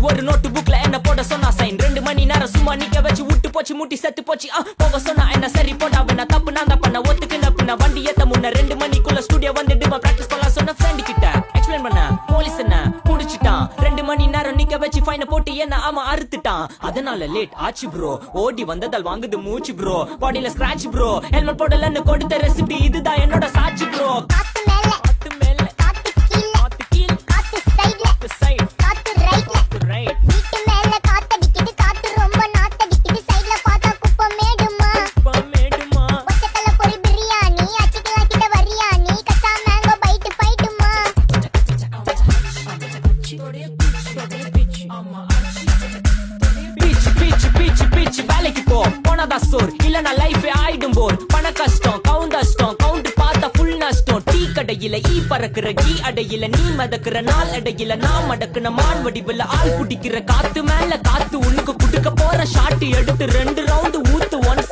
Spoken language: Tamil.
ஒரு நோட்டு புக்ல என்ன போட சொன்னா சைன் 2 மணி நேரம் சும்மா நிக்க வச்சு விட்டு போச்சு முட்டி செத்து போச்சு போக சொன்னா என்ன சரி போட்டா வேணா தப்பு நான் தான் பண்ண ஒத்துக்கு நப்புன வண்டி ஏத்த முன்ன 2 மணிக்குள்ள ஸ்டுடியோ வந்துட்டு பிராக்டிஸ் பண்ணலாம் சொன்ன ஃப்ரெண்ட் கிட்ட எக்ஸ்பிளைன் பண்ண போலீஸ் என்ன புடிச்சிட்டான் 2 மணி நேரம் நிக்க வச்சு ஃபைன போட்டு என்ன அவன் அறுத்துட்டான் அதனால லேட் ஆச்சு ப்ரோ ஓடி வந்ததால் வாங்குது மூச்சு ப்ரோ பாடியில ஸ்கிராட்ச் ப்ரோ ஹெல்மெட் போடலன்னு கொடுத்த ரெசிபி இதுதான் என்னோட சாட்சி ப்ரோ வேலைக்கு போ போனதா சோர் இல்லனா லைஃபே ஆயிடும் போர் பண கஷ்டம் கவுண்ட் பார்த்தா ஃபுல் நஷ்டம் டீ கடையில ஈ பறக்குற கீ அடையில நீ மதக்குற நாள் அடையில நான் மடக்குன மான் வடிவுல ஆள் குடிக்கிற காத்து மேல காத்து உனக்கு குடுக்க போற ஷாட் எடுத்து 2 ரவுண்ட் ஊத்து 1